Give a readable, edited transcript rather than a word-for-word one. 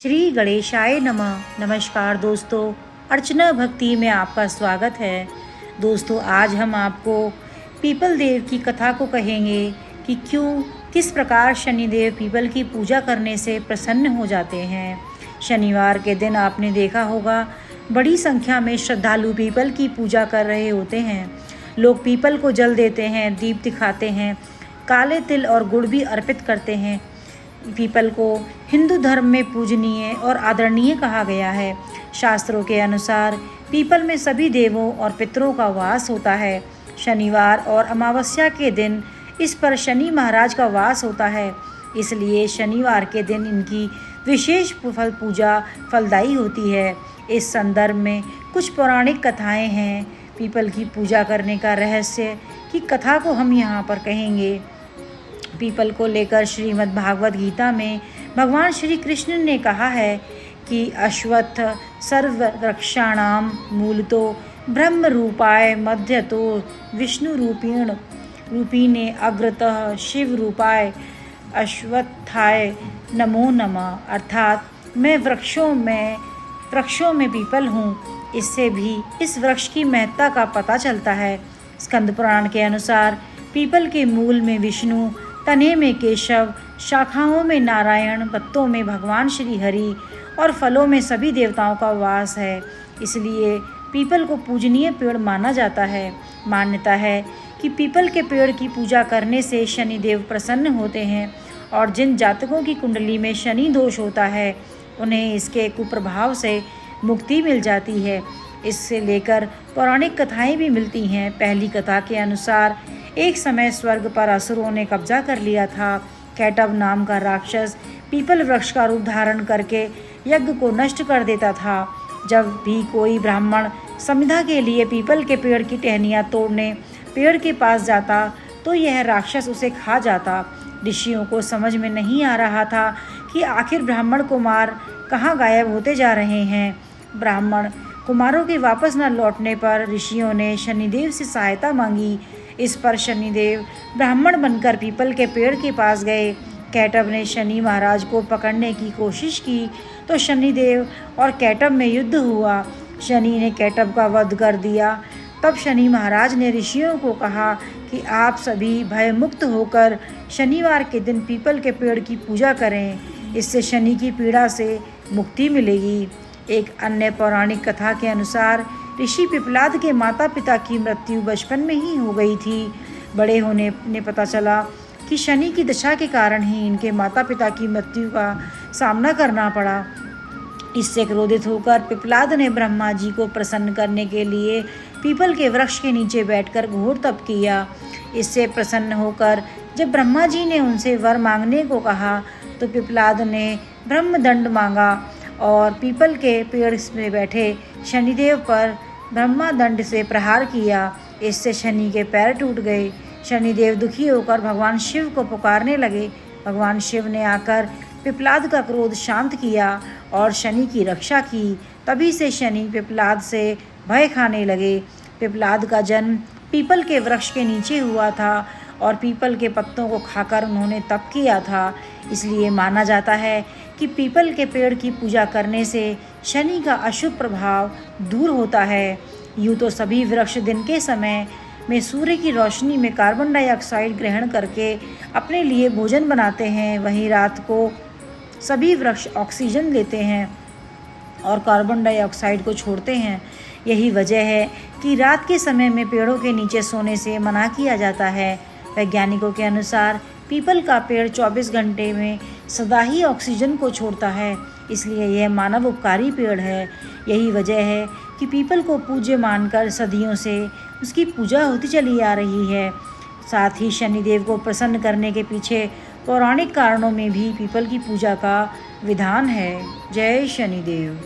श्री गणेशाय नमः। नमस्कार दोस्तों, अर्चना भक्ति में आपका स्वागत है। दोस्तों, आज हम आपको पीपल देव की कथा को कहेंगे कि किस प्रकार शनिदेव पीपल की पूजा करने से प्रसन्न हो जाते हैं। शनिवार के दिन आपने देखा होगा, बड़ी संख्या में श्रद्धालु पीपल की पूजा कर रहे होते हैं। लोग पीपल को जल देते हैं, दीप दिखाते हैं, काले तिल और गुड़ भी अर्पित करते हैं। पीपल को हिंदू धर्म में पूजनीय और आदरणीय कहा गया है। शास्त्रों के अनुसार पीपल में सभी देवों और पितरों का वास होता है। शनिवार और अमावस्या के दिन इस पर शनि महाराज का वास होता है, इसलिए शनिवार के दिन इनकी विशेष पूजा फलदायी होती है। इस संदर्भ में कुछ पौराणिक कथाएं हैं। पीपल की पूजा करने का रहस्य की कथा को हम यहाँ पर कहेंगे। पीपल को लेकर श्रीमद् भागवत गीता में भगवान श्री कृष्ण ने कहा है कि अश्वत्थ सर्ववृक्षाणाम मूलतो ब्रह्म रूपाय मध्यतो विष्णु रूपीणे अग्रतः शिव रूपाय अश्वत्थाय नमो नमः। अर्थात मैं वृक्षों में पीपल हूँ। इससे भी इस वृक्ष की महत्ता का पता चलता है। स्कंद पुराण के अनुसार पीपल के मूल में विष्णु, तने में केशव, शाखाओं में नारायण, पत्तों में भगवान श्री हरि और फलों में सभी देवताओं का वास है। इसलिए पीपल को पूजनीय पेड़ माना जाता है। मान्यता है कि पीपल के पेड़ की पूजा करने से शनिदेव प्रसन्न होते हैं और जिन जातकों की कुंडली में शनि दोष होता है उन्हें इसके कुप्रभाव से मुक्ति मिल जाती है। इससे लेकर पौराणिक कथाएं भी मिलती हैं। पहली कथा के अनुसार एक समय स्वर्ग पर असुरों ने कब्जा कर लिया था। कैटव नाम का राक्षस पीपल वृक्ष का रूप धारण करके यज्ञ को नष्ट कर देता था। जब भी कोई ब्राह्मण समिधा के लिए पीपल के पेड़ की टहनियाँ तोड़ने पेड़ के पास जाता तो यह राक्षस उसे खा जाता। ऋषियों को समझ में नहीं आ रहा था कि आखिर ब्राह्मण कुमार कहाँ गायब होते जा रहे हैं। ब्राह्मण कुमारों के वापस न लौटने पर ऋषियों ने शनिदेव से सहायता मांगी। इस पर शनिदेव ब्राह्मण बनकर पीपल के पेड़ के पास गए। कैटव ने शनि महाराज को पकड़ने की कोशिश की तो शनिदेव और कैटव में युद्ध हुआ। शनि ने कैटव का वध कर दिया। तब शनि महाराज ने ऋषियों को कहा कि आप सभी भय मुक्त होकर शनिवार के दिन पीपल के पेड़ की पूजा करें, इससे शनि की पीड़ा से मुक्ति मिलेगी। एक अन्य पौराणिक कथा के अनुसार ऋषि पिपलाद के माता पिता की मृत्यु बचपन में ही हो गई थी। बड़े होने ने पता चला कि शनि की दशा के कारण ही इनके माता पिता की मृत्यु का सामना करना पड़ा। इससे क्रोधित होकर पिपलाद ने ब्रह्मा जी को प्रसन्न करने के लिए पीपल के वृक्ष के नीचे बैठकर घोर तप किया। इससे प्रसन्न होकर जब ब्रह्मा जी ने उनसे वर मांगने को कहा तो पिपलाद ने ब्रह्मदंड मांगा और पीपल के पेड़ में बैठे शनिदेव पर ब्रह्मदंड से प्रहार किया। इससे शनि के पैर टूट गए। शनिदेव दुखी होकर भगवान शिव को पुकारने लगे। भगवान शिव ने आकर पिपलाद का क्रोध शांत किया और शनि की रक्षा की। तभी से शनि पिपलाद से भय खाने लगे। पिपलाद का जन्म पीपल के वृक्ष के नीचे हुआ था और पीपल के पत्तों को खाकर उन्होंने तप किया था। इसलिए माना जाता है कि पीपल के पेड़ की पूजा करने से शनि का अशुभ प्रभाव दूर होता है। यूँ तो सभी वृक्ष दिन के समय में सूर्य की रोशनी में कार्बन डाइऑक्साइड ग्रहण करके अपने लिए भोजन बनाते हैं, वहीं रात को सभी वृक्ष ऑक्सीजन लेते हैं और कार्बन डाइऑक्साइड को छोड़ते हैं। यही वजह है कि रात के समय में पेड़ों के नीचे सोने से मना किया जाता है। वैज्ञानिकों के अनुसार पीपल का पेड़ 24 घंटे में सदा ही ऑक्सीजन को छोड़ता है, इसलिए यह मानव उपकारी पेड़ है। यही वजह है कि पीपल को पूज्य मानकर सदियों से उसकी पूजा होती चली आ रही है। साथ ही शनिदेव को प्रसन्न करने के पीछे पौराणिक कारणों में भी पीपल की पूजा का विधान है। जय शनिदेव।